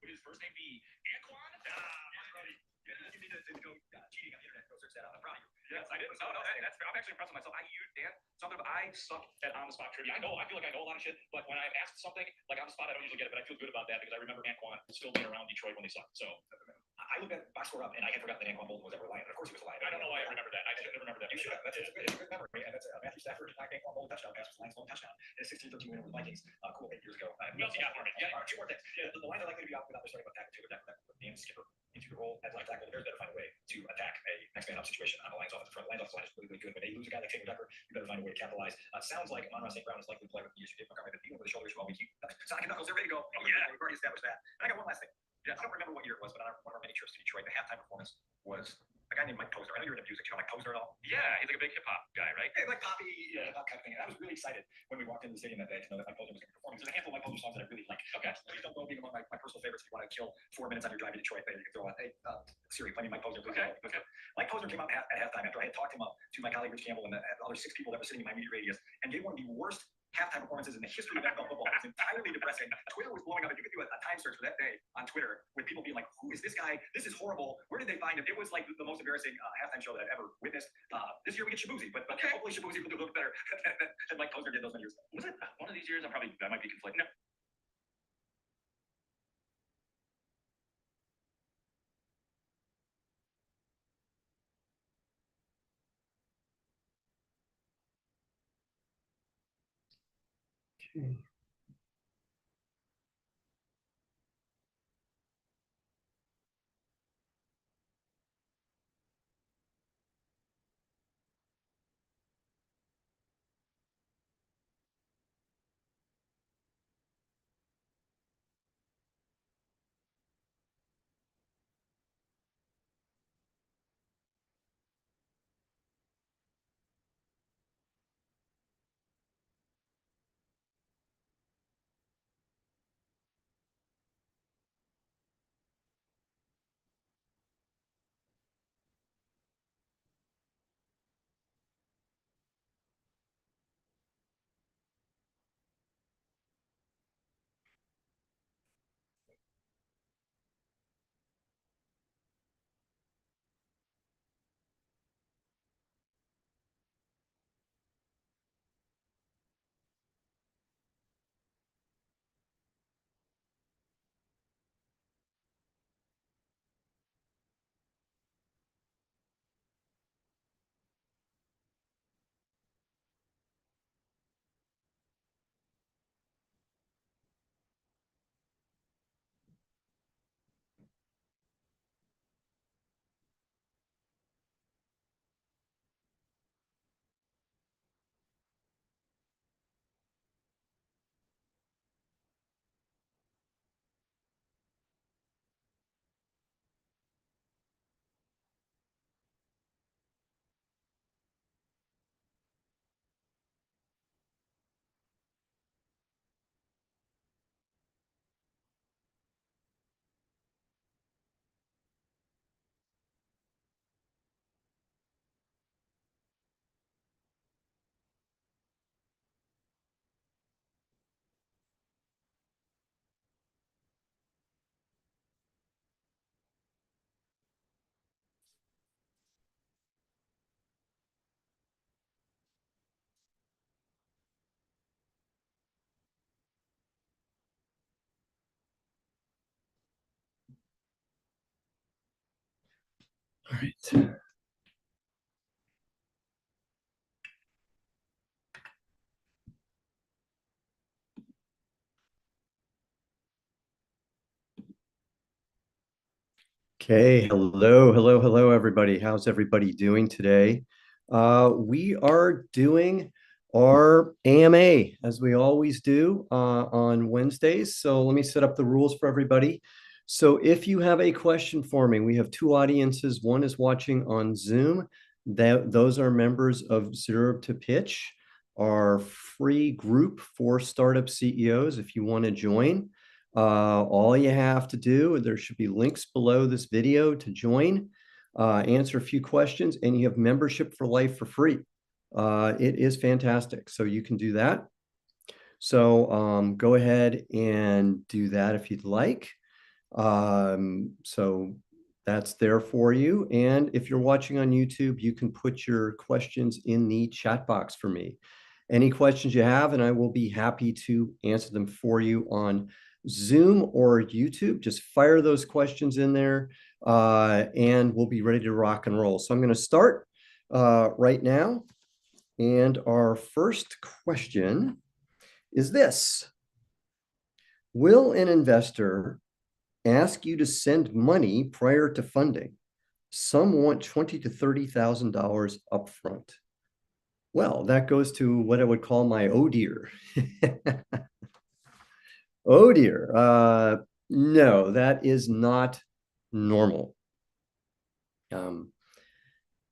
Would his first name be Anquan? Yeah, you need to go cheating on the internet. Go search that out. I'm proud of you. Yes, I did. No, no, that's fair. I'm actually impressed with myself. Dan, something I suck at on the spot trivia. I feel like I know a lot of shit, but when I'm asked something like on the spot, I don't usually get it. But I feel good about that because I remember Anquan still being around Detroit when they sucked. So I looked at box score up and I had forgotten that Anquan Bolden was ever a Lion. Of course he was a Lion. I don't know why I remember that. I should have remembered that. You should have. That's a good memory. And that's Matthew Stafford knocked Anquan Bolden touchdown pass, Lions Bolden touchdown. And a 16-13 win over the Vikings. Cool, 8 years ago. What else you got for me? Yeah, two more things. Yeah, the Lions are likely to be out without their starting left tackle too. That Dan Skipper into the role at left tackle. The Bears better find a way to attack a next man up situation on the Lions offensive front. The Lions offensive line is really, really good. When they lose a guy like Taylor Decker, you better find a way to capitalize. Sounds like Amon-Ra St. Brown is likely to play with the issue. Dave Montgomery been beating over the shoulders for all week. Sonic and Knuckles, they're ready to go. Oh, yeah, we've already established that. And I got one last thing. Yeah, I don't remember what year it was, but on one of our many trips to Detroit, the halftime performance was a guy named Mike Posner. I know you're into music. You know Mike Posner at all? Yeah, he's like a big hip hop guy, right? Yeah, like poppy, hip hop kind of thing. And I was really excited when we walked into the stadium that day to know that Mike Posner was going to be performing. There's a handful of Mike Posner songs that I really like. Okay. Please don't go being among my personal favorites. If you want to kill 4 minutes on your drive to Detroit, you can throw on, hey, Siri, play me Mike Posner. Okay. Mike Posner came out at halftime after I had talked him up to my colleague Rich Campbell and the other 6 people that were sitting in my immediate radius and gave one of the worst halftime performances in the history of NFL football. It was entirely depressing. Twitter was blowing up. If you could do a time search for that day on Twitter with people being like, who is this guy? This is horrible. Where did they find him? It was like the most embarrassing halftime show that I've ever witnessed. This year we get Shabuzi, but hopefully Shabuzi will do a little bit better than Mike Posner did those many years ago. Was it one of these years? I might be conflicting. No. Okay. right. Okay, hello, everybody. How's everybody doing today? We are doing our AMA as we always do on Wednesdays. So let me set up the rules for everybody. So if you have a question for me, we have two audiences. One is watching on Zoom. Those are members of Zero to Pitch, our free group for startup CEOs. If you want to join. All you have to do, there should be links below this video to join, answer a few questions, and you have membership for life for free. It is fantastic. So you can do that. So go ahead and do that if you'd like. So that's there for you. And if you're watching on YouTube, you can put your questions in the chat box for me. Any questions you have, and I will be happy to answer them for you on Zoom or YouTube. Just fire those questions in there and we'll be ready to rock and roll. So I'm going to start right now. And our first question is this. Will an investor ask you to send money prior to funding? Some want $20,000 to $30,000 upfront. Well, that goes to what I would call my oh dear. Oh dear. No, that is not normal.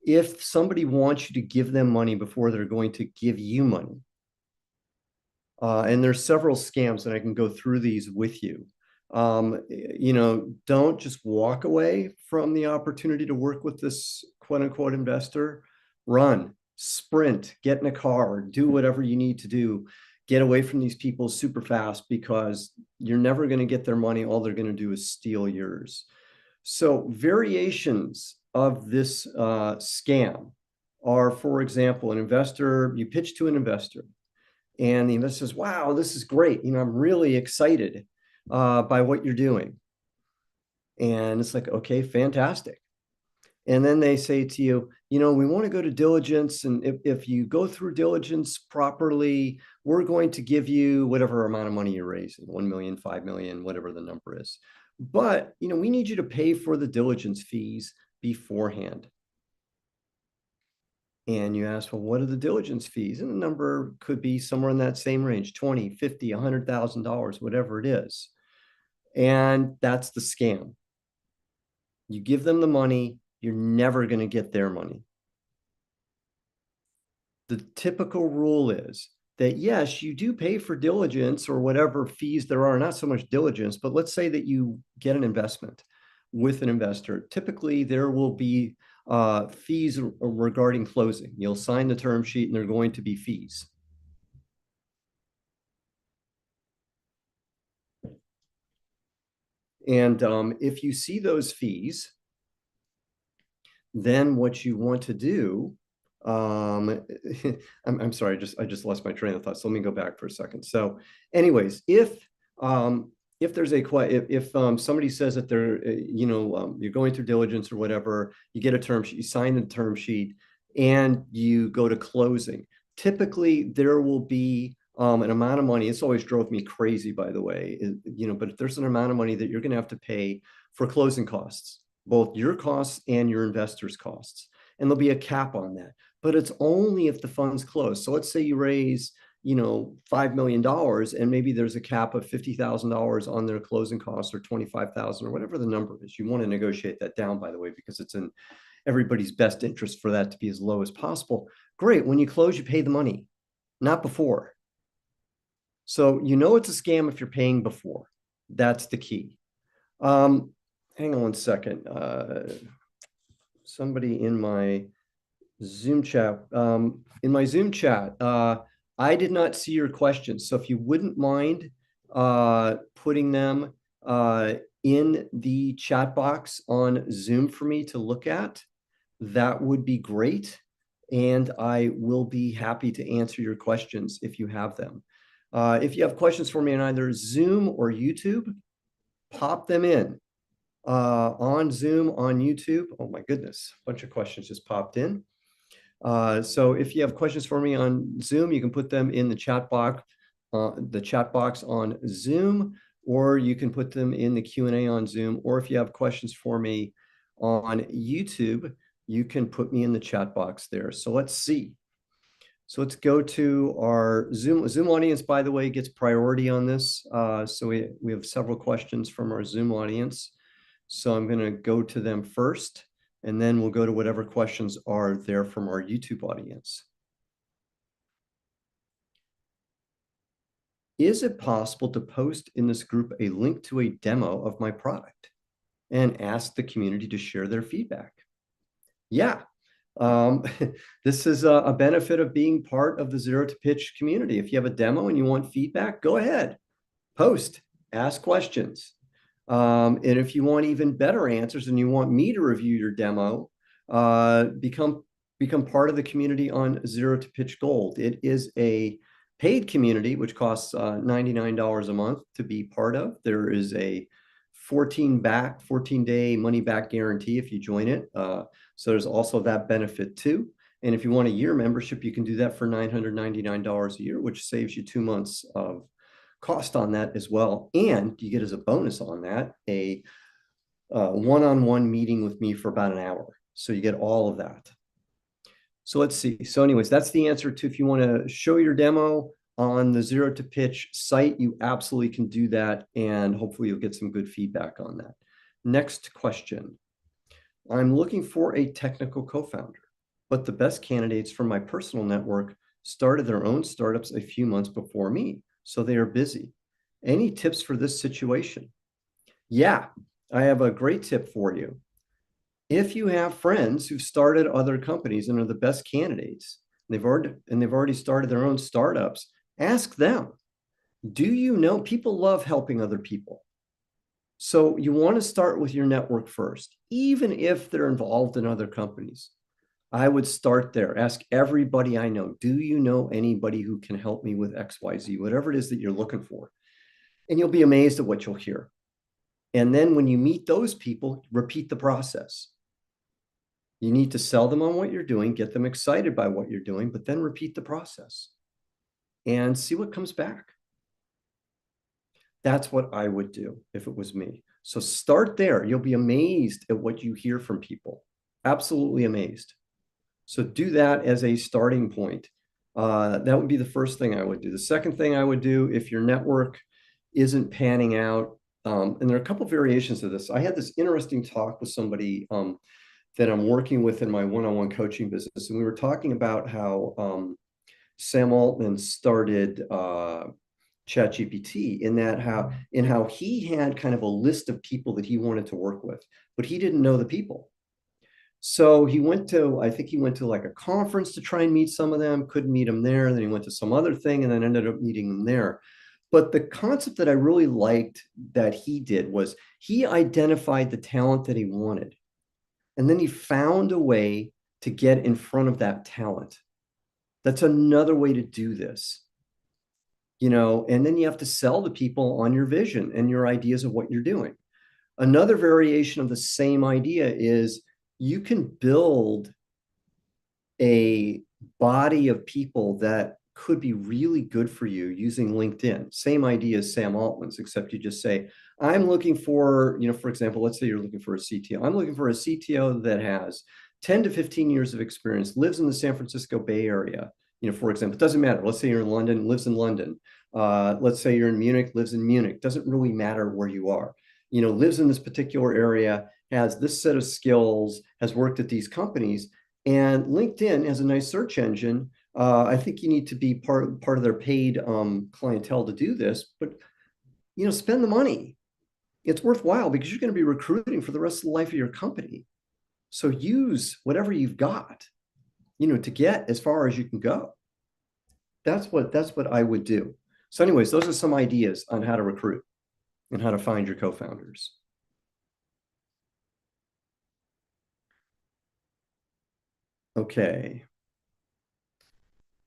If somebody wants you to give them money before they're going to give you money, and there's several scams, and I can go through these with you. Don't just walk away from the opportunity to work with this quote unquote investor. Run, sprint, get in a car, do whatever you need to do. Get away from these people super fast because you're never going to get their money. All they're going to do is steal yours. So variations of this scam are, for example, you pitch to an investor and the investor says, wow, this is great. I'm really excited by what you're doing. And it's like, okay, fantastic. And then they say to you, we want to go to diligence. And if you go through diligence properly, we're going to give you whatever amount of money you're raising, 1 million, 5 million, whatever the number is. But, we need you to pay for the diligence fees beforehand. And you ask, well, what are the diligence fees? And the number could be somewhere in that same range, 20, 50, $100,000, whatever it is. And that's the scam. You give them the money, you're never going to get their money. The typical rule is that, yes, you do pay for diligence or whatever fees there are, not so much diligence, but let's say that you get an investment with an investor. Typically, there will be fees regarding closing. You'll sign the term sheet and there are going to be fees. And if you see those fees, then what you want to do, I'm sorry, I just lost my train of thought. So let me go back for a second. So anyways, if there's if somebody says that they're, you're going through diligence or whatever, you get a term sheet, you sign the term sheet and you go to closing. Typically there will be an amount of money. It's always drove me crazy, by the way, but there's an amount of money that you're going to have to pay for closing costs, both your costs and your investors' costs. And there'll be a cap on that, but it's only if the funds close. So let's say you raise, $5 million and maybe there's a cap of $50,000 on their closing costs or 25,000 or whatever the number is. You want to negotiate that down, by the way, because it's in everybody's best interest for that to be as low as possible. Great. When you close, you pay the money, not before. So it's a scam if you're paying before. That's the key. Hang on one second. Somebody in my Zoom chat, I did not see your questions. So if you wouldn't mind putting them in the chat box on Zoom for me to look at, that would be great. And I will be happy to answer your questions if you have them. If you have questions for me on either Zoom or YouTube, pop them in. on Zoom, on YouTube. Oh my goodness, a bunch of questions just popped in. So if you have questions for me on Zoom, you can put them in the chat box on Zoom, or you can put them in the Q&A on Zoom. Or if you have questions for me on YouTube, you can put me in the chat box there. So let's see. So let's go to our Zoom audience, by the way, gets priority on this. So we have several questions from our Zoom audience. So I'm going to go to them first, and then we'll go to whatever questions are there from our YouTube audience. Is it possible to post in this group a link to a demo of my product and ask the community to share their feedback? Yeah. This is a benefit of being part of the Zero to Pitch community. If you have a demo and you want feedback, go ahead, post, ask questions. And if you want even better answers and you want me to review your demo, become part of the community on Zero to Pitch Gold. It is a paid community, which costs $99 a month to be part of. There is a 14-day money back guarantee if you join it. So there's also that benefit too. And if you want a year membership, you can do that for $999 a year, which saves you 2 months of cost on that as well. And you get as a bonus on that a one-on-one meeting with me for about an hour. So you get all of that. So let's see. So anyways, that's the answer to if you want to show your demo on the Zero to Pitch site, you absolutely can do that. And hopefully you'll get some good feedback on that. Next question. I'm looking for a technical co-founder, but the best candidates from my personal network started their own startups a few months before me, so they are busy. Any tips for this situation? Yeah, I have a great tip for you. If you have friends who've started other companies and are the best candidates, they've already started their own startups, ask them. Do you know people love helping other people? So you want to start with your network first, even if they're involved in other companies. I would start there. Ask everybody I know, do you know anybody who can help me with XYZ, whatever it is that you're looking for? And you'll be amazed at what you'll hear. And then when you meet those people, repeat the process. You need to sell them on what you're doing, get them excited by what you're doing, but then repeat the process and see what comes back. That's what I would do if it was me. So start there. You'll be amazed at what you hear from people. Absolutely amazed. So do that as a starting point. That would be the first thing I would do. The second thing I would do if your network isn't panning out, and there are a couple of variations of this. I had this interesting talk with somebody that I'm working with in my one-on-one coaching business, and we were talking about how Sam Altman started ChatGPT in how he had kind of a list of people that he wanted to work with, but he didn't know the people. So I think he went to like a conference to try and meet some of them, couldn't meet them there. And then he went to some other thing and then ended up meeting them there. But the concept that I really liked that he did was he identified the talent that he wanted. And then he found a way to get in front of that talent. That's another way to do this. And then you have to sell the people on your vision and your ideas of what you're doing. Another variation of the same idea is you can build a body of people that could be really good for you using LinkedIn. Same idea as Sam Altman's, except you just say, I'm looking for, for example, let's say you're looking for a CTO. I'm looking for a CTO that has 10 to 15 years of experience, lives in the San Francisco Bay Area. For example, it doesn't matter. Let's say you're in London, lives in London. Let's say you're in Munich, lives in Munich. Doesn't really matter where you are. Lives in this particular area, has this set of skills, has worked at these companies, and LinkedIn has a nice search engine. I think you need to be part of their paid clientele to do this, but spend the money. It's worthwhile because you're going to be recruiting for the rest of the life of your company. So use whatever you've got, to get as far as you can go. That's what I would do. So anyways, those are some ideas on how to recruit and how to find your co-founders. Okay.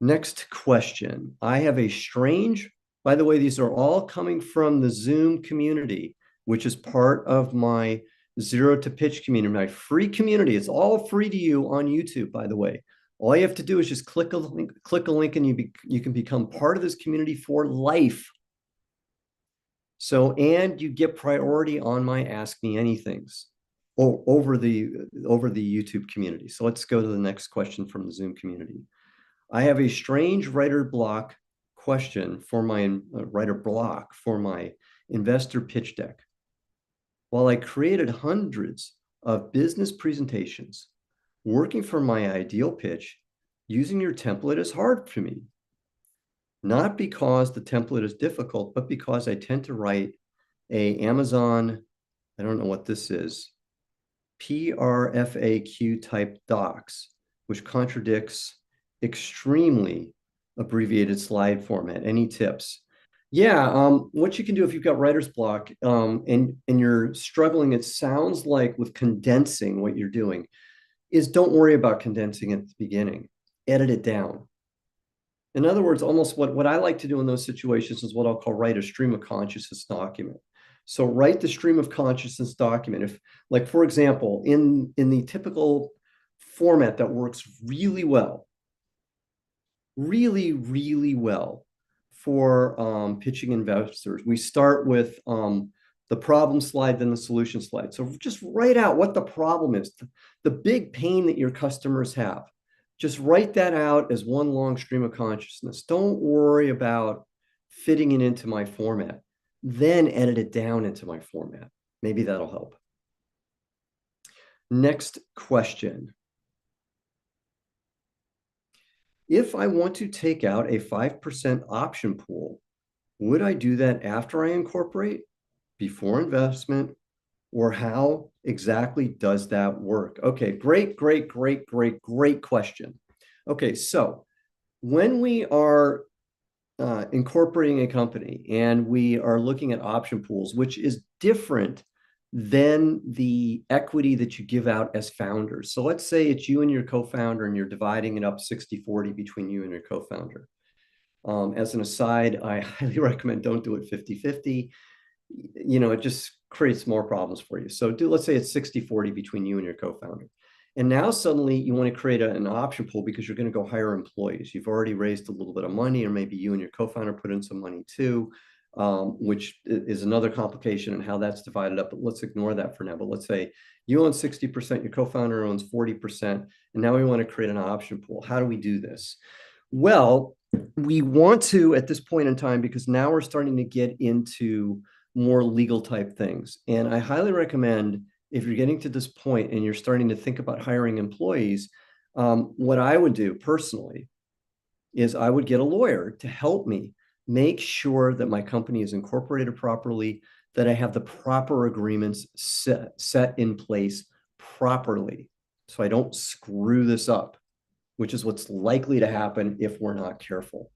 Next question. I have a strange, by the way, these are all coming from the Zoom community, which is part of my Zero to Pitch community, my free community. It's all free to you on YouTube, by the way. All you have to do is just click a link and you can become part of this community for life. So, and you get priority on my Ask Me Anythings over the YouTube community. So let's go to the next question from the Zoom community. I have a strange writer block question for my writer block for my investor pitch deck. While I created hundreds of business presentations, working for my ideal pitch, using your template is hard for me. Not because the template is difficult, but because I tend to write a Amazon, I don't know what this is, PRFAQ type docs, which contradicts extremely abbreviated slide format. Any tips? Yeah, what you can do if you've got writer's block and you're struggling, it sounds like with condensing what you're doing, is don't worry about condensing at the beginning. Edit it down. In other words, almost what I like to do in those situations is what I'll call write a stream of consciousness document. So write the stream of consciousness document. If, like, for example, in the typical format that works really well, really well for pitching investors, we start with the problem slide, then the solution slide. So just write out what the problem is, the big pain that your customers have. Just write that out as one long stream of consciousness. Don't worry about fitting it into my format. Then edit it down into my format. Maybe that'll help. Next question. If I want to take out a 5% option pool, would I do that after I incorporate, before investment, or how exactly does that work? Okay, great question. Okay, so when we are incorporating a company and we are looking at option pools, which is different than the equity that you give out as founders. So let's say it's you and your co-founder and you're dividing it up 60-40 between you and your co-founder. As an aside, I highly recommend don't do it 50-50. You know, it just creates more problems for you. So let's say it's 60-40 between you and your co-founder. And now suddenly you want to create an option pool because you're going to go hire employees. You've already raised a little bit of money, or maybe you and your co-founder put in some money too, which is another complication in how that's divided up. But let's ignore that for now. But let's say you own 60%, your co-founder owns 40%, and now we want to create an option pool. How do we do this? Well, we want to at this point in time, because now we're starting to get into more legal type things. And I highly recommend, if you're getting to this point and you're starting to think about hiring employees, what I would do personally is I would get a lawyer to help me make sure that my company is incorporated properly, that I have the proper agreements set in place properly, so I don't screw this up, which is what's likely to happen if we're not careful.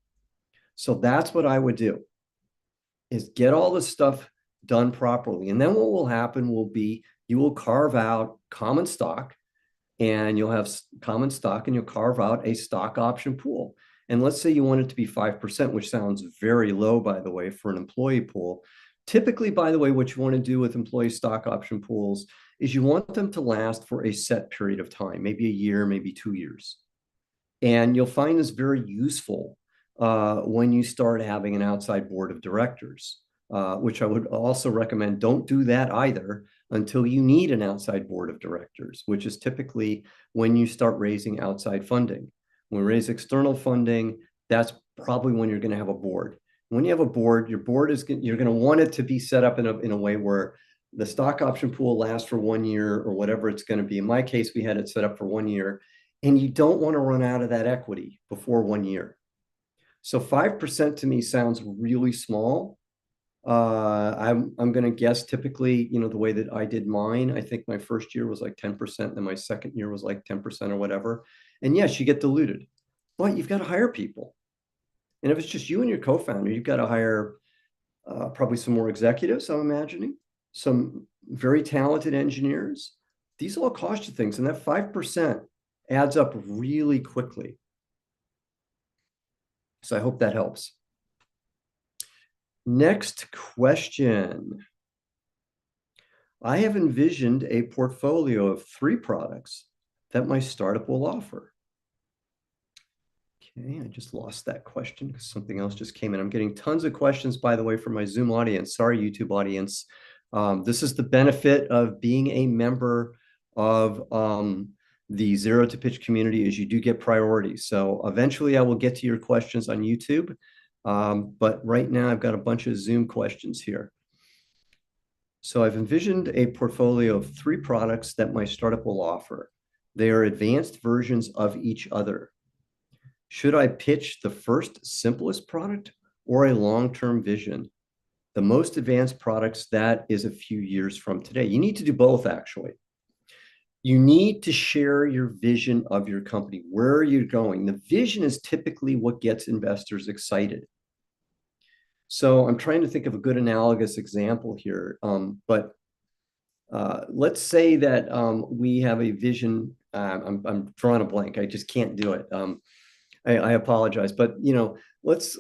So that's what I would do, is get all this stuff done properly. And then what will happen will be you will carve out common stock, and you'll have common stock, and you'll carve out a stock option pool. And let's say you want it to be 5%, which sounds very low, by the way, for an employee pool. Typically, by the way, what you want to do with employee stock option pools is you want them to last for a set period of time, maybe a year, maybe 2 years. And you'll find this very useful when you start having an outside board of directors, which I would also recommend don't do that either until you need an outside board of directors, which is typically when you start raising outside funding. When we raise external funding, that's probably when you're going to have a board. When you have a board, your board is you're going to want it to be set up in a way where the stock option pool lasts for 1 year or whatever it's going to be. In my case, we had it set up for 1 year, and you don't want to run out of that equity before 1 year. So 5% to me sounds really small. I'm going to guess typically, you know, the way that I did mine, I think my first year was like 10%, and my second year was like 10% or whatever. And yes, you get diluted, but you've got to hire people. And if it's just you and your co-founder, you've got to hire probably some more executives, I'm imagining, some very talented engineers. These all cost you things, and that 5% adds up really quickly. So I hope that helps. Next question. I have envisioned a portfolio of 3 products that my startup will offer. Okay, I just lost that question because something else just came in. I'm getting tons of questions, by the way, from my Zoom audience. Sorry, YouTube audience. This is the benefit of being a member of the Zero to Pitch community, is you do get priority. So eventually I will get to your questions on YouTube. But right now I've got a bunch of Zoom questions here. So I've envisioned a portfolio of 3 products that my startup will offer. They are advanced versions of each other. Should I pitch the first simplest product or a long-term vision? The most advanced products, that is a few years from today. You need to do both, actually. You need to share your vision of your company. Where are you going? The vision is typically what gets investors excited. So I'm trying to think of a good analogous example here. Let's say that we have a vision. I'm drawing a blank. I just can't do it. I apologize, but let's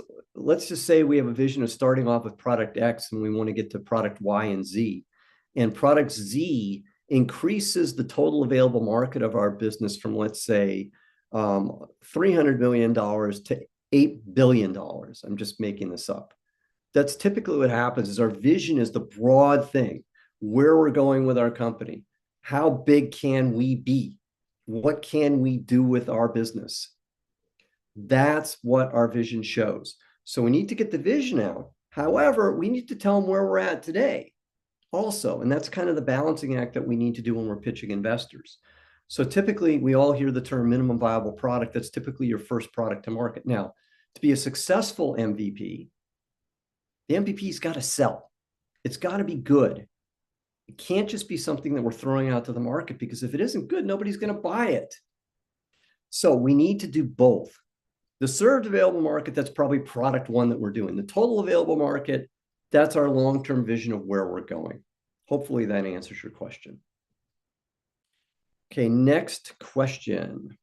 just say we have a vision of starting off with product X and we want to get to product Y and Z, and product Z increases the total available market of our business from, let's say, $300 million to $8 billion. I'm just making this up. That's typically what happens. Is our vision is the broad thing, where we're going with our company. How big can we be? What can we do with our business? That's what our vision shows. So we need to get the vision out. However, we need to tell them where we're at today also. And that's kind of the balancing act that we need to do when we're pitching investors. So typically, we all hear the term minimum viable product. That's typically your first product to market. Now, to be a successful MVP, the MVP's got to sell. It's got to be good. It can't just be something that we're throwing out to the market, because if it isn't good, nobody's going to buy it. So we need to do both. The served available market, that's probably product 1 that we're doing. The total available market, that's our long-term vision of where we're going. Hopefully that answers your question. Okay, next question.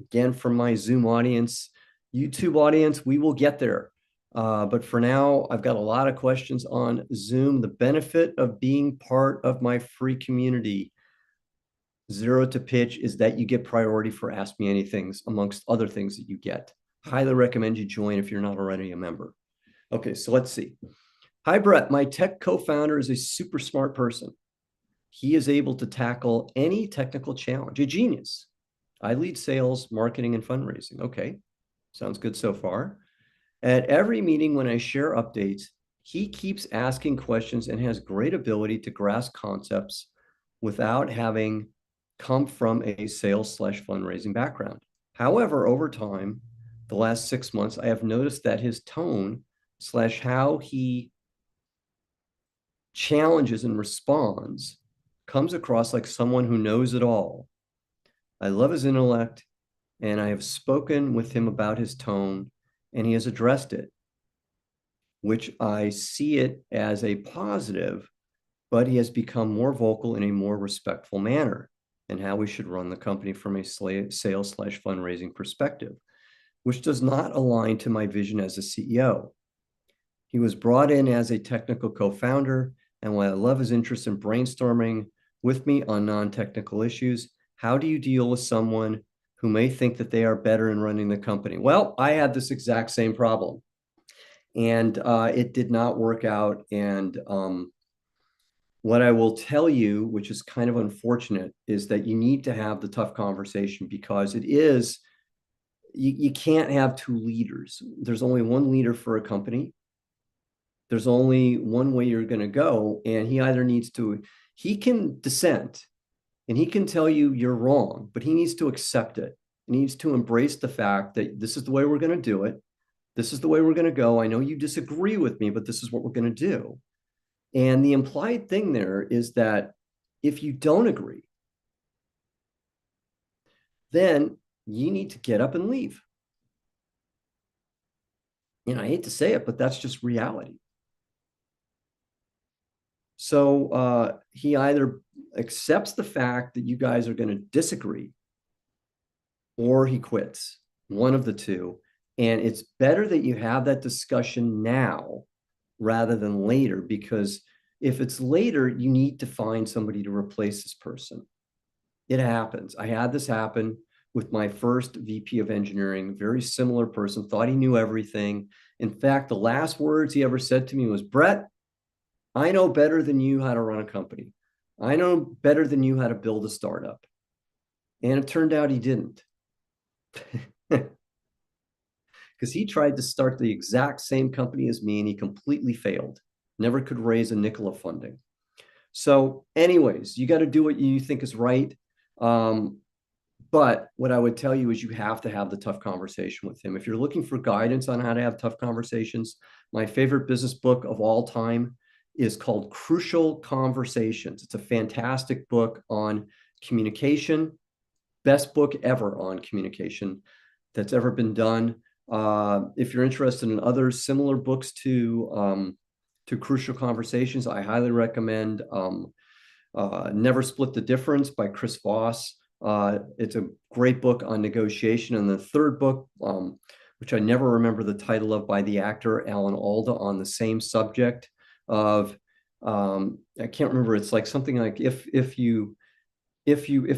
Again, from my Zoom audience. YouTube audience, we will get there. But for now, I've got a lot of questions on Zoom. The benefit of being part of my free community, Zero to Pitch, is that you get priority for Ask Me Anythings, amongst other things that you get. Highly recommend you join if you're not already a member. Okay, so let's see. Hi, Brett. My tech co-founder is a super smart person. He is able to tackle any technical challenge. A genius. I lead sales, marketing, and fundraising. Okay, sounds good so far. At every meeting when I share updates, he keeps asking questions and has great ability to grasp concepts without having come from a sales/fundraising background. However, over time, the last 6 months, I have noticed that his tone / how he challenges and responds comes across like someone who knows it all. I love his intellect, and I have spoken with him about his tone, and he has addressed it, which I see it as a positive, but he has become more vocal in a more respectful manner, and how we should run the company from a sales/fundraising perspective, which does not align to my vision as a CEO. He was brought in as a technical co-founder, and while I love his interest in brainstorming with me on non-technical issues, how do you deal with someone who may think that they are better in running the company? Well, I had this exact same problem, and it did not work out. And what I will tell you, which is kind of unfortunate, is that you need to have the tough conversation, because it is, you can't have 2 leaders. There's only 1 leader for a company. There's only one way you're going to go, and he either needs to, he can dissent and he can tell you you're wrong, but he needs to accept it. He needs to embrace the fact that this is the way we're going to do it. This is the way we're going to go. I know you disagree with me, but this is what we're going to do. And the implied thing there is that if you don't agree, then you need to get up and leave. And I hate to say it, but that's just reality. So he either accepts the fact that you guys are going to disagree, or he quits, one of the two. And it's better that you have that discussion now rather than later, because If it's later, you need to find somebody to replace this person. It happens. I had this happen with my first VP of engineering, very similar person, thought he knew everything. In fact, the last words he ever said to me was, Brett, I know better than you how to run a company. I know better than you how to build a startup. And it turned out he didn't. Because he tried to start the exact same company as me and he completely failed. Never could raise a nickel of funding. So anyways, you got to do what you think is right. But what I would tell you is you have to have the tough conversation with him. If you're looking for guidance on how to have tough conversations, my favorite business book of all time is called Crucial Conversations. It's a fantastic book on communication, best book ever on communication that's ever been done. If you're interested in other similar books to Crucial Conversations, I highly recommend Never Split the Difference by Chris Voss. It's a great book on negotiation. And the third book, which I never remember the title of, by the actor Alan Alda, on the same subject of, I can't remember. It's like something like if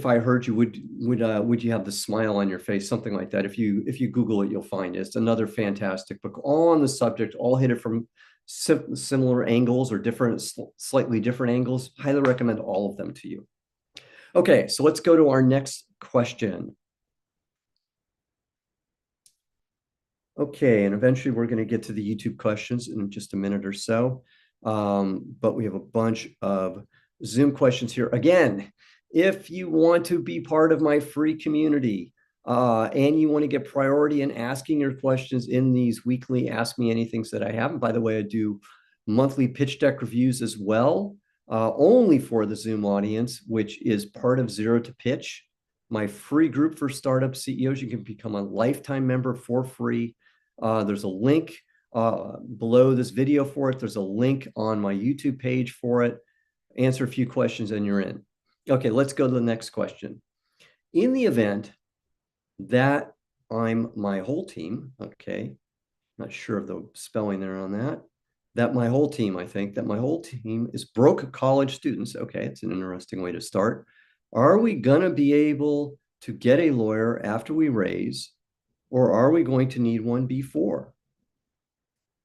I heard you, would you have the smile on your face? Something like that. If you Google it, you'll find it. It's another fantastic book, all on the subject, all hit it from similar angles or slightly different angles. Highly recommend all of them to you. Okay, so let's go to our next question. Okay, and eventually we're going to get to the YouTube questions in just a minute or so. But we have a bunch of Zoom questions here. Again, if you want to be part of my free community and you want to get priority in asking your questions in these weekly Ask Me Anythings that I have, and by the way, I do monthly pitch deck reviews as well, only for the Zoom audience, which is part of Zero to Pitch, my free group for startup CEOs. You can become a lifetime member for free. There's a link below this video for it. There's a link on my YouTube page for it. Answer a few questions and you're in. Okay, let's go to the next question. In the event that I'm my whole team, okay, not sure of the spelling there on that, my whole team is broke college students. Okay, it's an interesting way to start. Are we going to be able to get a lawyer after we raise, or are we going to need one before?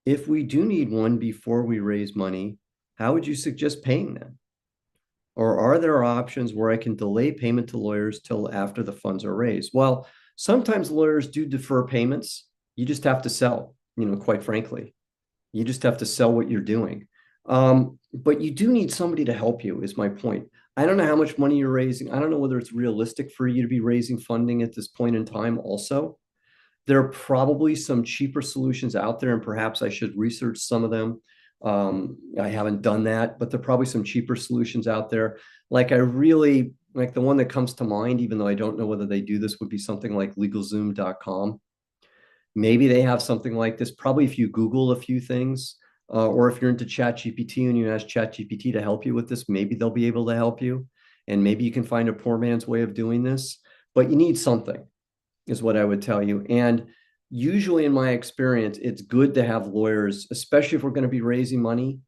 If we do need one before we raise money, how would you suggest paying them? Or are there options where I can delay payment to lawyers till after the funds are raised? Well, sometimes lawyers do defer payments. You just have to sell, quite frankly. You just have to sell what you're doing. But you do need somebody to help you, is my point. I don't know how much money you're raising. I don't know whether it's realistic for you to be raising funding at this point in time also. There are probably some cheaper solutions out there, and perhaps I should research some of them. I haven't done that, but there are probably some cheaper solutions out there. Like the one that comes to mind, even though I don't know whether they do this, would be something like LegalZoom.com. Maybe they have something like this. Probably if you Google a few things, or if you're into ChatGPT and you ask ChatGPT to help you with this, maybe they'll be able to help you. And maybe you can find a poor man's way of doing this, but you need something, is what I would tell you. And usually in my experience, it's good to have lawyers, especially if we're going to be raising money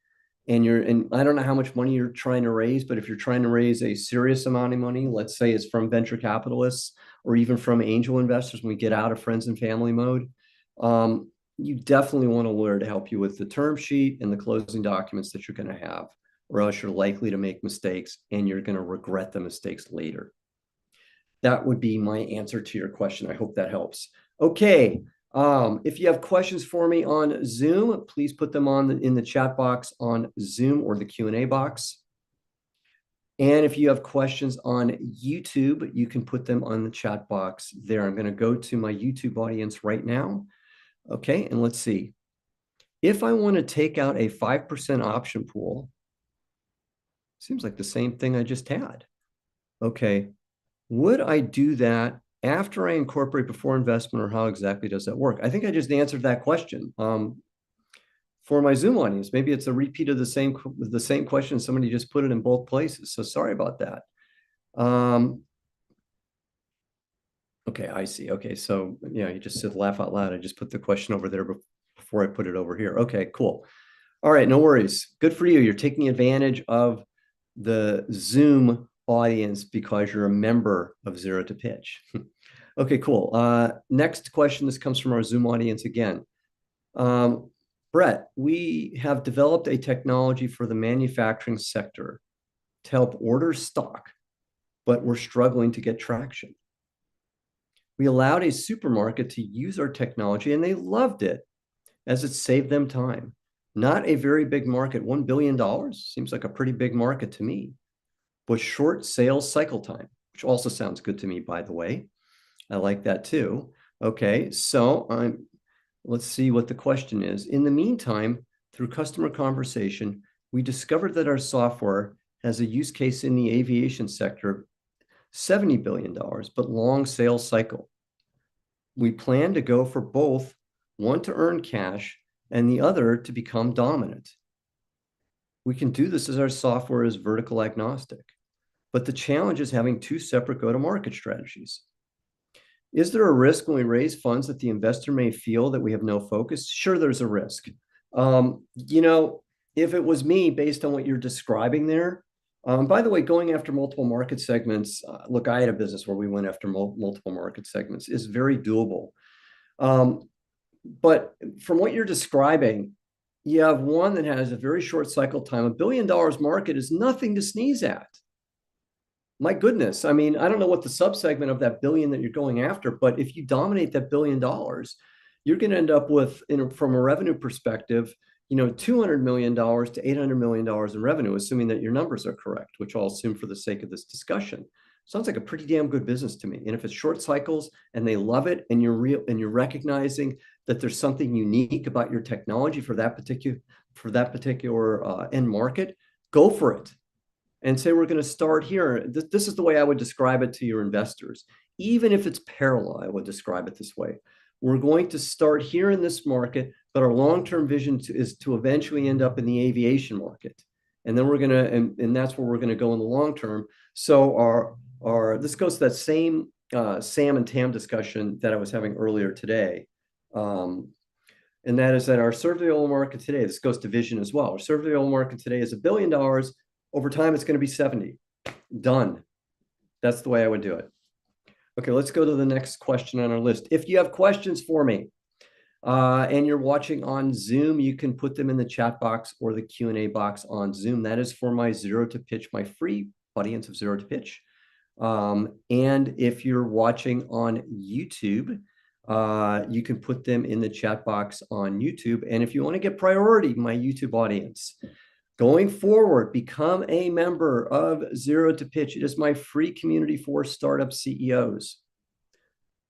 and I don't know how much money you're trying to raise, but if you're trying to raise a serious amount of money, let's say it's from venture capitalists or even from angel investors, when we get out of friends and family mode, you definitely want a lawyer to help you with the term sheet and the closing documents that you're going to have, or else you're likely to make mistakes and you're going to regret the mistakes later. That would be my answer to your question. I hope that helps. Okay. If you have questions for me on Zoom, please put them in the chat box on Zoom or the Q&A box. And if you have questions on YouTube, you can put them on the chat box there. I'm going to go to my YouTube audience right now. Okay, and let's see. If I want to take out a 5% option pool, seems like the same thing I just had. Okay, would I do that after I incorporate before investment, or how exactly does that work? I think I just answered that question for my Zoom audience. Maybe it's a repeat of the same question. Somebody just put it in both places. So sorry about that. Okay, I see. Okay, so yeah, you just said laugh out loud. I just put the question over there before I put it over here. Okay, cool. All right, no worries. Good for you. You're taking advantage of the Zoom audience because you're a member of Zero to Pitch. Okay, cool. Next question. This comes from our Zoom audience again. Brett, we have developed a technology for the manufacturing sector to help order stock, but we're struggling to get traction. We allowed a supermarket to use our technology and they loved it as it saved them time. Not a very big market. $1 billion seems like a pretty big market to me, but short sales cycle time, which also sounds good to me, by the way. I like that too. Okay, so let's see what the question is. In the meantime, through customer conversation, we discovered that our software has a use case in the aviation sector, $70 billion, but long sales cycle. We plan to go for both, one to earn cash and the other to become dominant. We can do this as our software is vertical agnostic, but the challenge is having two separate go-to-market strategies. Is there a risk when we raise funds that the investor may feel that we have no focus? Sure, there's a risk. If it was me, based on what you're describing there, by the way, going after multiple market segments, look, I had a business where we went after multiple market segments, is very doable. But from what you're describing, you have one that has a very short cycle time. $1 billion market is nothing to sneeze at. My goodness. I mean, I don't know what the subsegment of that billion that you're going after, but if you dominate that $1 billion, you're going to end up with, from a revenue perspective, $200 million to $800 million in revenue, assuming that your numbers are correct, which I'll assume for the sake of this discussion. Sounds like a pretty damn good business to me. And if it's short cycles and they love it, and you're recognizing that there's something unique about your technology for that particular end market, go for it. And say, we're going to start here. This is the way I would describe it to your investors. Even if it's parallel, I would describe it this way. We're going to start here in this market, but our long-term vision is to eventually end up in the aviation market. And then we're going to, and that's where we're going to go in the long term. So this goes to that same SAM and TAM discussion that I was having earlier today. And that is that our served available market today, this goes to vision as well. Our served available market today is $1 billion. Over time, it's going to be 70. Done. That's the way I would do it. Okay, let's go to the next question on our list. If you have questions for me and you're watching on Zoom, you can put them in the chat box or the Q&A box on Zoom. That is for my Zero to Pitch, my free audience of Zero to Pitch. And if you're watching on YouTube, you can put them in the chat box on YouTube. And if you want to get priority, my YouTube audience, going forward, become a member of Zero to Pitch. It is my free community for startup CEOs.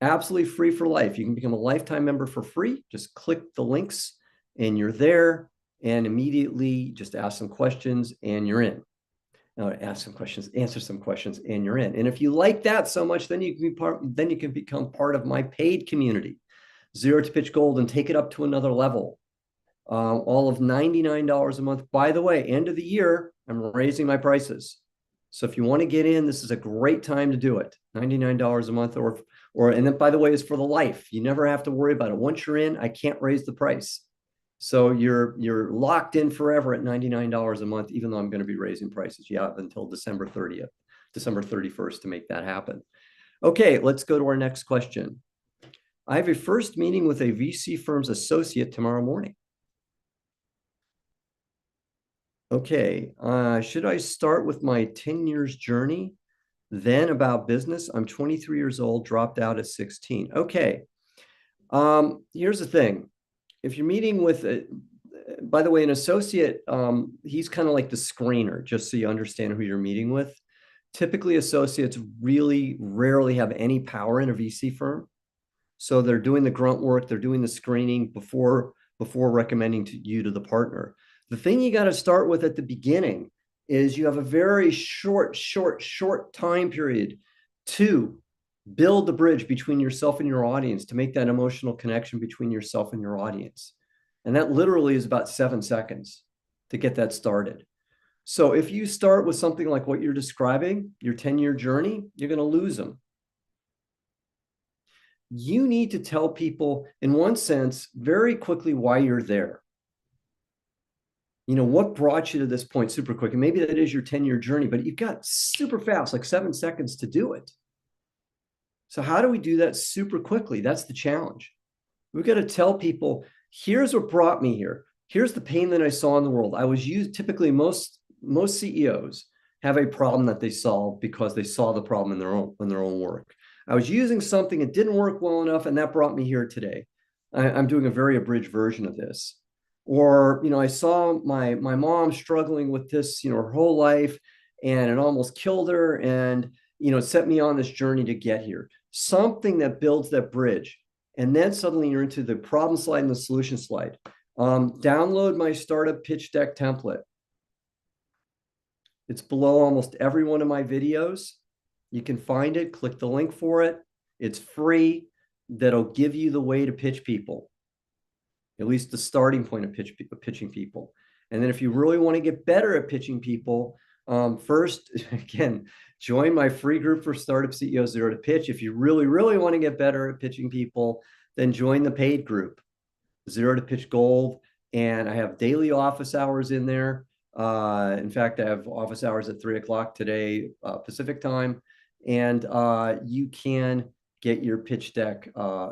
Absolutely free for life. You can become a lifetime member for free. Just click the links and you're there, and immediately just ask some questions and you're in. Ask some questions, answer some questions, and you're in. And if you like that so much, then you can become part of my paid community, Zero to Pitch Gold, and take it up to another level. All of $99 a month. By the way, end of the year, I'm raising my prices. So if you want to get in, this is a great time to do it. $99 a month, and then, by the way, is for the life. You never have to worry about it. Once you're in, I can't raise the price. So you're locked in forever at $99 a month, even though I'm going to be raising prices. You have until December 30th, December 31st to make that happen. Okay, let's go to our next question. I have a first meeting with a VC firm's associate tomorrow morning. Okay, should I start with my 10 years journey, then about business? I'm 23 years old, dropped out at 16. Okay, here's the thing. If you're meeting with, by the way, an associate, he's kind of like the screener, just so you understand who you're meeting with. Typically, associates really rarely have any power in a VC firm. So they're doing the grunt work, they're doing the screening before recommending you to the partner. The thing you got to start with at the beginning is you have a very short time period to build the bridge between yourself and your audience, to make that emotional connection between yourself and your audience. And that literally is about 7 seconds to get that started. So if you start with something like what you're describing, your 10-year journey, you're going to lose them. You need to tell people, in one sense, very quickly why you're there. what brought you to this point super quick? And maybe that is your 10-year journey, but you've got super fast, like 7 seconds to do it. So how do we do that super quickly? That's the challenge. We've got to tell people, here's what brought me here. Here's the pain that I saw in the world. I was used, typically most CEOs have a problem that they solve because they saw the problem in their own work. I was using something, it didn't work well enough, and that brought me here today. I'm doing a very abridged version of this. Or, I saw my mom struggling with this, her whole life, and it almost killed her, and it set me on this journey to get here. Something that builds that bridge. And then suddenly you're into the problem slide and the solution slide. Download my startup pitch deck template. It's below almost every one of my videos. You can find it, click the link for it. It's free. That'll give you the way to pitch people, at least the starting point of pitching people. And then if you really want to get better at pitching people, first, again, join my free group for startup CEOs, Zero to Pitch. If you really, really want to get better at pitching people, then join the paid group, Zero to Pitch Gold. And I have daily office hours in there. In fact, I have office hours at 3 o'clock today, Pacific time. And you can get your pitch deck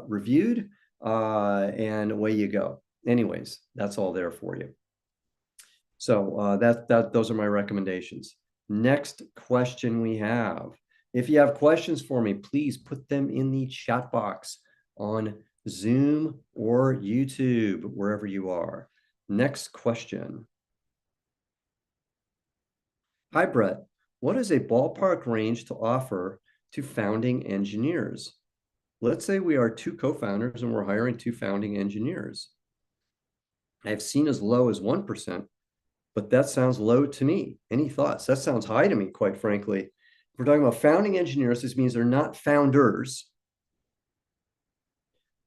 reviewed, and away you go. Anyways, that's all there for you. So those are my recommendations. Next question we have. If you have questions for me, please put them in the chat box on Zoom or YouTube, wherever you are. Next question. Hi, Brett. What is a ballpark range to offer to founding engineers? Let's say we are 2 co-founders and we're hiring 2 founding engineers. I've seen as low as 1%, but that sounds low to me. Any thoughts? That sounds high to me, quite frankly. If we're talking about founding engineers, this means they're not founders,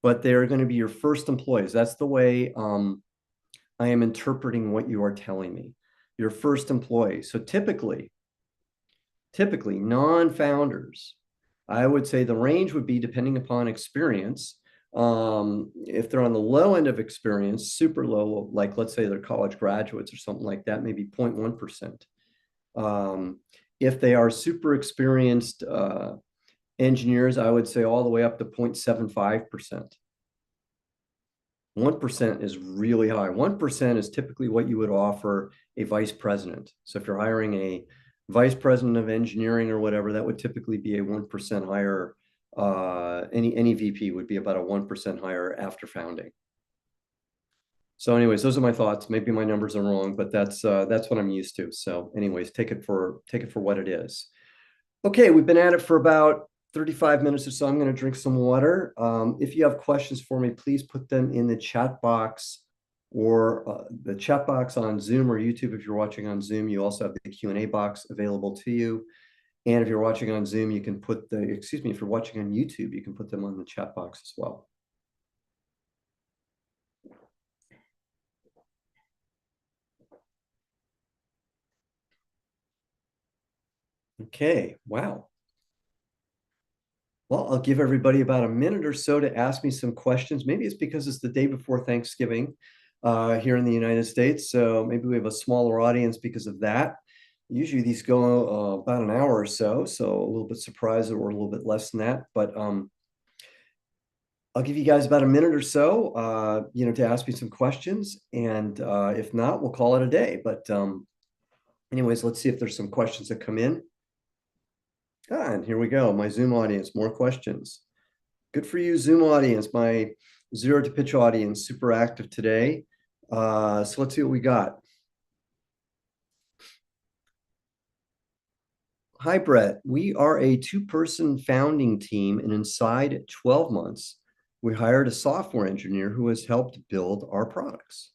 but they're going to be your first employees. That's the way I am interpreting what you are telling me. Your first employee. So typically non-founders, I would say the range would be depending upon experience. If they're on the low end of experience, super low, like let's say they're college graduates or something like that, maybe 0.1%. If they are super experienced engineers, I would say all the way up to 0.75%. 1% is really high. 1% is typically what you would offer a vice president. So if you're hiring a vice president of engineering or whatever, that would typically be a 1% higher. Any VP would be about a 1% higher after founding. So anyways, those are my thoughts. Maybe my numbers are wrong, but that's what I'm used to. So anyways, take it for what it is. Okay, we've been at it for about 35 minutes or so. I'm going to drink some water. If you have questions for me, please put them in the chat box, or the chat box on Zoom or YouTube. If you're watching on Zoom, you also have the Q&A box available to you. And if you're watching on Zoom, you can put if you're watching on YouTube, you can put them on the chat box as well. Okay, wow. Well, I'll give everybody about a minute or so to ask me some questions. Maybe it's because it's the day before Thanksgiving here in the United States. So maybe we have a smaller audience because of that. Usually these go about an hour or so. So a little bit surprised that we're a little bit less than that. But I'll give you guys about a minute or so, to ask me some questions. And if not, we'll call it a day. But anyways, let's see if there's some questions that come in. And here we go. My Zoom audience, more questions. Good for you, Zoom audience. My Zero to Pitch audience, super active today. So let's see what we got. Hi, Brett. We are a 2-person founding team, and inside 12 months, we hired a software engineer who has helped build our products.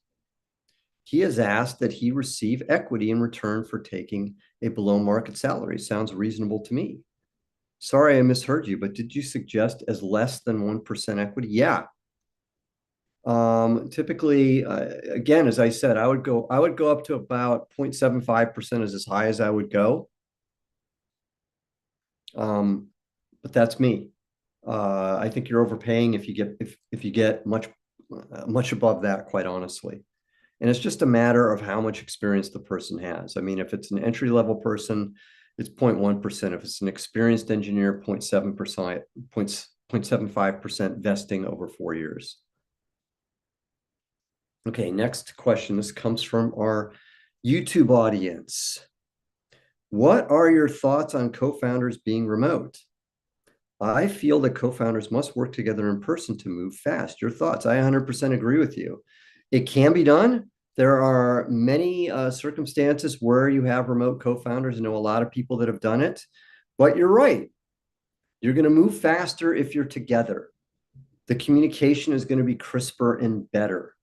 He has asked that he receive equity in return for taking a below market salary. Sounds reasonable to me. Sorry, I misheard you, but did you suggest as less than 1% equity? Yeah. Typically, again, as I said, I would go up to about 0.75% is as high as I would go. But that's me. I think you're overpaying if you get much above that, quite honestly. And it's just a matter of how much experience the person has. I mean, if it's an entry-level person, it's 0.1%. If it's an experienced engineer, 0.7%, 0.75% vesting over 4 years. Okay, next question. This comes from our YouTube audience. What are your thoughts on co-founders being remote? I feel that co-founders must work together in person to move fast. Your thoughts? I 100% agree with you. It can be done. There are many circumstances where you have remote co-founders. I know a lot of people that have done it, but you're right. You're going to move faster if you're together. The communication is going to be crisper and better.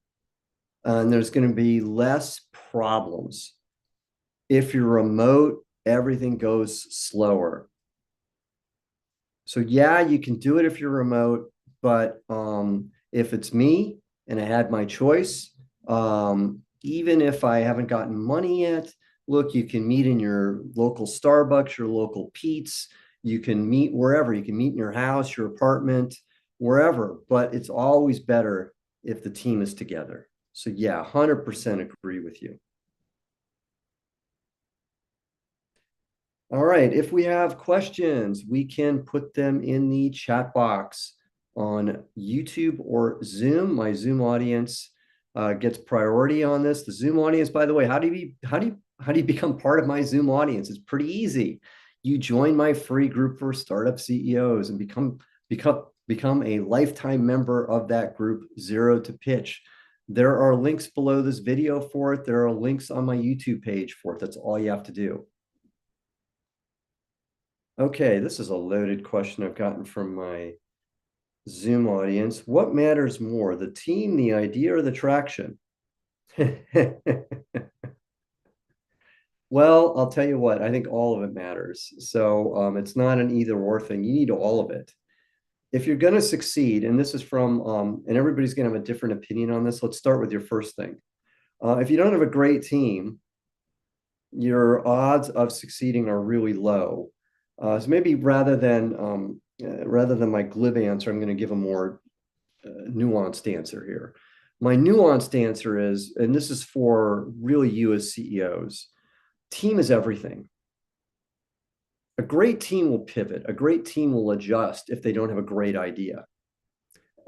And there's going to be less problems. If you're remote, everything goes slower. So yeah, you can do it if you're remote, but if it's me and I had my choice, even if I haven't gotten money yet, look, you can meet in your local Starbucks, your local Pete's, you can meet wherever, you can meet in your house, your apartment, wherever, but it's always better if the team is together. So yeah, 100% agree with you. All right, if we have questions, we can put them in the chat box on YouTube or Zoom. My Zoom audience gets priority on this. The Zoom audience, by the way, how do you become part of my Zoom audience? It's pretty easy. You join my free group for startup CEOs and become a lifetime member of that group, Zero to Pitch. There are links below this video for it. There are links on my YouTube page for it. That's all you have to do. Okay, this is a loaded question I've gotten from my Zoom audience. What matters more, the team, the idea, or the traction? Well, I'll tell you what, I think all of it matters. So it's not an either or thing. You need all of it. If you're going to succeed, and this is from, and everybody's going to have a different opinion on this. Let's start with your first thing. If you don't have a great team, your odds of succeeding are really low. So maybe rather than my glib answer, I'm going to give a more nuanced answer here. My nuanced answer is, and this is for really you as CEOs, team is everything. A great team will pivot. A great team will adjust if they don't have a great idea.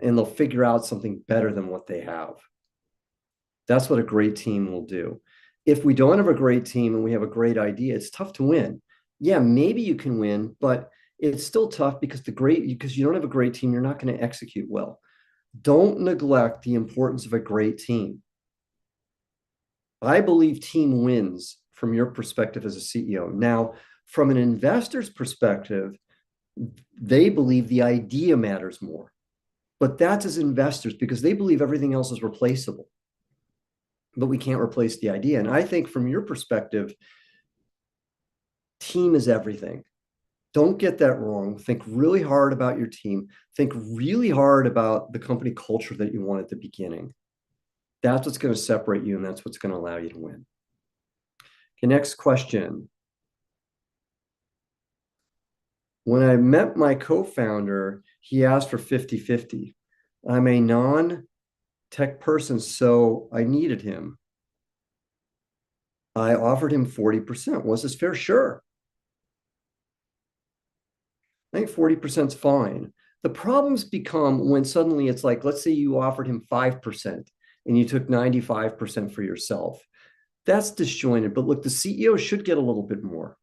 And they'll figure out something better than what they have. That's what a great team will do. If we don't have a great team and we have a great idea, it's tough to win. Yeah, maybe you can win, but it's still tough because you don't have a great team, you're not going to execute well. Don't neglect the importance of a great team. I believe team wins from your perspective as a CEO. Now, from an investor's perspective, they believe the idea matters more. But that's as investors because they believe everything else is replaceable. But we can't replace the idea. And I think from your perspective, team is everything. Don't get that wrong. Think really hard about your team. Think really hard about the company culture that you want at the beginning. That's what's going to separate you, and that's what's going to allow you to win. Okay, next question. When I met my co-founder, he asked for 50-50. I'm a non-tech person, so I needed him. I offered him 40%. Was this fair? Sure. I think 40% is fine. The problems become when suddenly it's like, let's say you offered him 5% and you took 95% for yourself. That's disjointed. But look, the CEO should get a little bit more.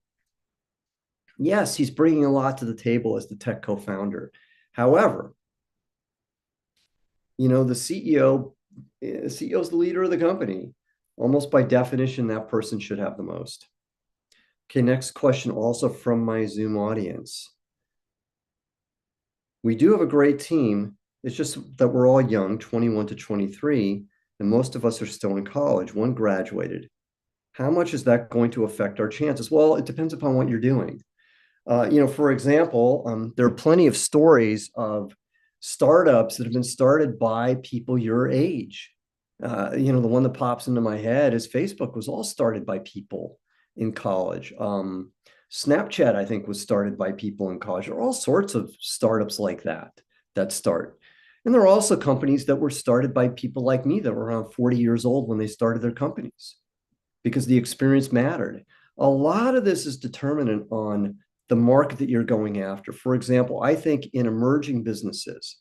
Yes, he's bringing a lot to the table as the tech co-founder. However, the CEO is the leader of the company. Almost by definition, that person should have the most. Okay, next question also from my Zoom audience. We do have a great team. It's just that we're all young, 21 to 23, and most of us are still in college. One graduated. How much is that going to affect our chances? Well, it depends upon what you're doing. For example, there are plenty of stories of startups that have been started by people your age. The one that pops into my head is Facebook was all started by people in college. Snapchat, I think, was started by people in college. There are all sorts of startups like that start. And there are also companies that were started by people like me that were around 40 years old when they started their companies because the experience mattered. A lot of this is determinant on the market that you're going after. For example, I think in emerging businesses,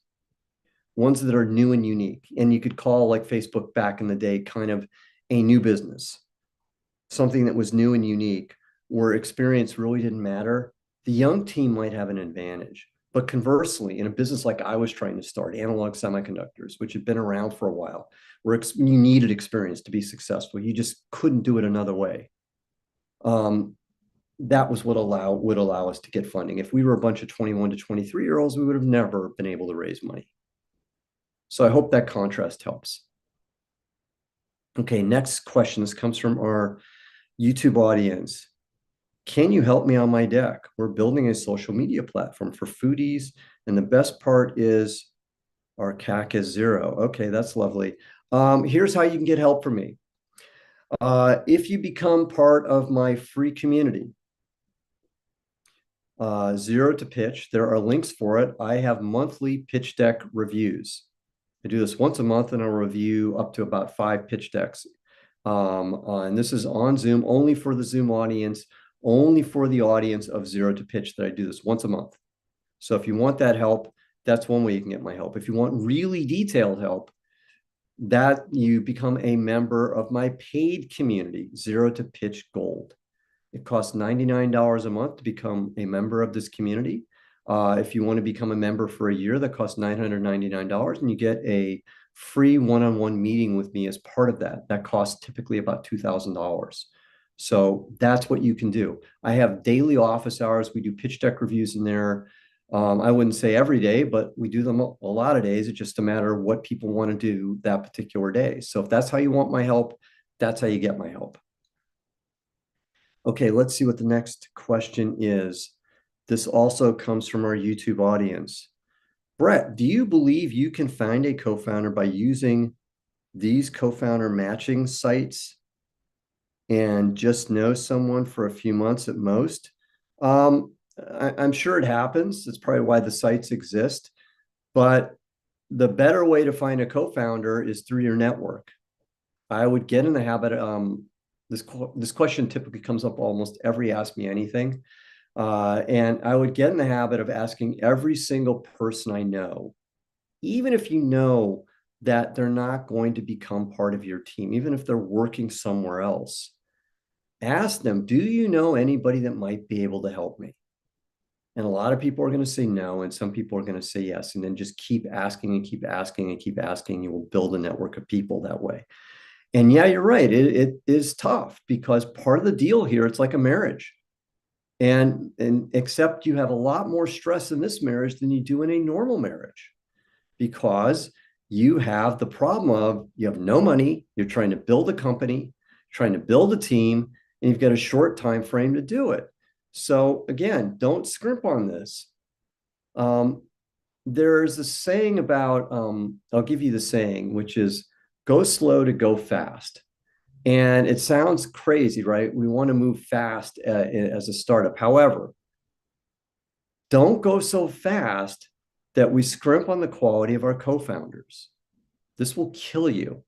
ones that are new and unique, and you could call like Facebook back in the day kind of a new business, something that was new and unique, where experience really didn't matter, the young team might have an advantage. But conversely, in a business like I was trying to start, Analog Semiconductors, which had been around for a while, where you needed experience to be successful, you just couldn't do it another way. That was what would allow us to get funding. If we were a bunch of 21 to 23-year-olds, we would have never been able to raise money. So I hope that contrast helps. Okay, next question. This comes from our YouTube audience. Can you help me on my deck? We're building a social media platform for foodies, and the best part is our CAC is 0. Okay, that's lovely. Here's how you can get help from me. If you become part of my free community, Zero to Pitch, there are links for it. I have monthly pitch deck reviews. I do this once a month, and I'll review up to about 5 pitch decks. And this is on Zoom, only for the Zoom audience, only for the audience of Zero to Pitch that I do this once a month. So if you want that help, that's one way you can get my help. If you want really detailed help, that you become a member of my paid community, Zero to Pitch Gold. It costs $99 a month to become a member of this community. If you want to become a member for a year, that costs $999, and you get a free one-on-one meeting with me as part of that. That costs typically about $2,000. So that's what you can do. I have daily office hours. We do pitch deck reviews in there. I wouldn't say every day, but we do them a lot of days. It's just a matter of what people want to do that particular day. So if that's how you want my help, that's how you get my help. Okay, let's see what the next question is. This also comes from our YouTube audience. Brett, do you believe you can find a co-founder by using these co-founder matching sites and just know someone for a few months at most? I'm sure it happens. That's probably why the sites exist. But the better way to find a co-founder is through your network. I would get in the habit. This question typically comes up almost every Ask Me Anything. And I would get in the habit of asking every single person I know, even if you know that they're not going to become part of your team, even if they're working somewhere else, ask them, do you know anybody that might be able to help me? And a lot of people are going to say no, and some people are going to say yes, and then just keep asking and keep asking and keep asking. You will build a network of people that way. And yeah, you're right. It is tough because part of the deal here, it's like a marriage. And except you have a lot more stress in this marriage than you do in a normal marriage, because you have the problem of you have no money, you're trying to build a company, trying to build a team, and you've got a short time frame to do it. So again, don't scrimp on this. There's a saying about, I'll give you the saying, which is go slow to go fast. And it sounds crazy, right? We want to move fast as a startup. However, don't go so fast that we scrimp on the quality of our co-founders. This will kill you.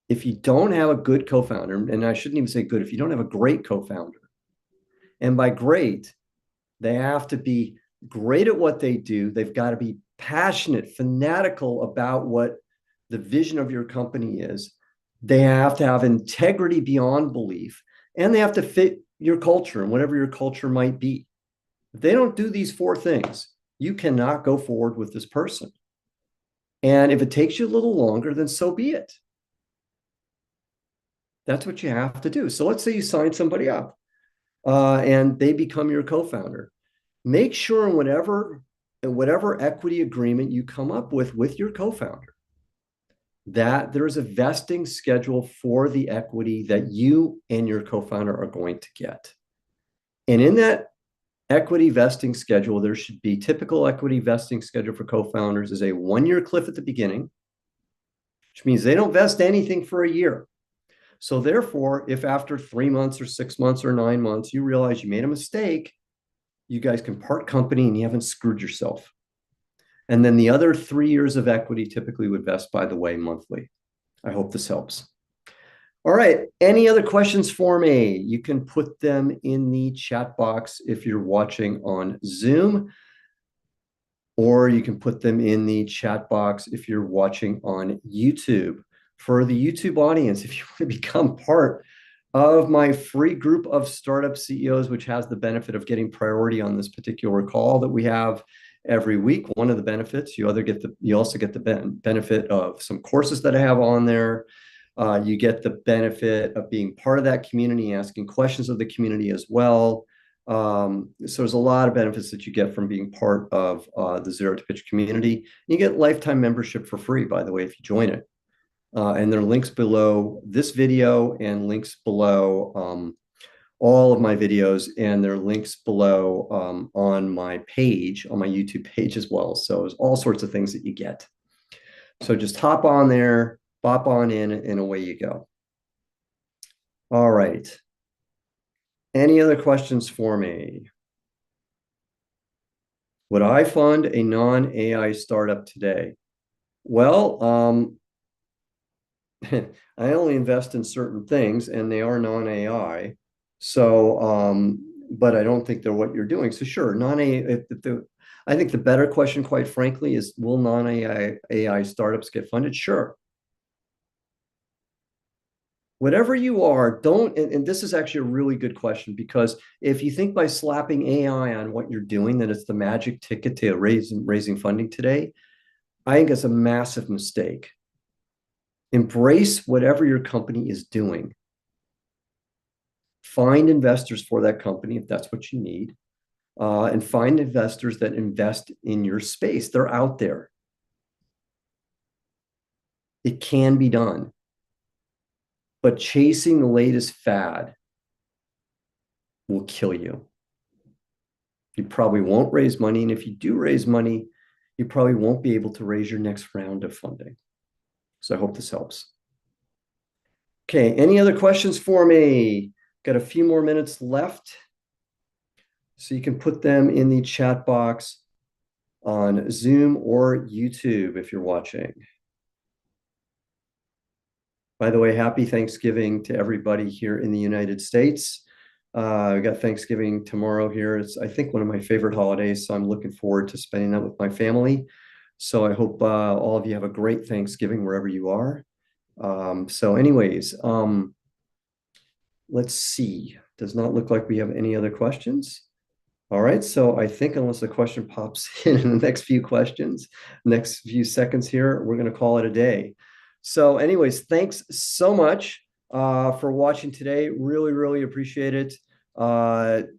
If you don't have a good co-founder, and I shouldn't even say good, if you don't have a great co-founder, and by great, they have to be great at what they do. They've got to be passionate, fanatical about what the vision of your company is. They have to have integrity beyond belief, and they have to fit your culture and whatever your culture might be. If they don't do these 4 things, you cannot go forward with this person. And if it takes you a little longer, then so be it. That's what you have to do. So let's say you sign somebody up and they become your co-founder. Make sure in whatever equity agreement you come up with your co-founder, that there is a vesting schedule for the equity that you and your co-founder are going to get. And in that equity vesting schedule, there should be typical equity vesting schedule for co-founders is a 1-year cliff at the beginning, which means they don't vest anything for a year. So therefore, if after 3 months or 6 months or 9 months, you realize you made a mistake, you guys can part company and you haven't screwed yourself. And then the other 3 years of equity typically would vest, by the way, monthly. I hope this helps. All right. Any other questions for me? You can put them in the chat box if you're watching on Zoom, or you can put them in the chat box if you're watching on YouTube. For the YouTube audience, if you want to become part of my free group of startup CEOs, which has the benefit of getting priority on this particular call that we have every week, one of the benefits, you also get the benefit of some courses that I have on there. You get the benefit of being part of that community, asking questions of the community as well. So there's a lot of benefits that you get from being part of the Zero to Pitch community. You get lifetime membership for free, by the way, if you join it. And there are links below this video and links below all of my videos, and there are links below on my page, on my YouTube page as well. So there's all sorts of things that you get. So just hop on there, bop on in, and away you go. All right. Any other questions for me? Would I fund a non-AI startup today? Well, I only invest in certain things, and they are non-AI. So, but I don't think they're what you're doing. So sure, non-AI. I think the better question, quite frankly, is will non-AI startups get funded? Sure. Whatever you are, don't, and this is actually a really good question, because if you think by slapping AI on what you're doing, that it's the magic ticket to raising funding today, I think it's a massive mistake. Embrace whatever your company is doing. Find investors for that company if that's what you need, and find investors that invest in your space. They're out there. It can be done. But chasing the latest fad will kill you. You probably won't raise money. And if you do raise money, you probably won't be able to raise your next round of funding. So I hope this helps. Okay, any other questions for me? Got a few more minutes left. So you can put them in the chat box on Zoom or YouTube if you're watching. By the way, happy Thanksgiving to everybody here in the United States. We got Thanksgiving tomorrow here. It's, I think, one of my favorite holidays, so I'm looking forward to spending that with my family. So I hope all of you have a great Thanksgiving wherever you are. So anyways, let's see. Does not look like we have any other questions. All right, so I think unless a question pops in the next few seconds here, we're going to call it a day. So anyways, thanks so much for watching today. Really, really appreciate it.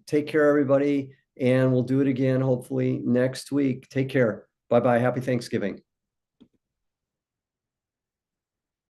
Take care, everybody, and we'll do it again hopefully next week. Take care. Bye-bye. Happy Thanksgiving.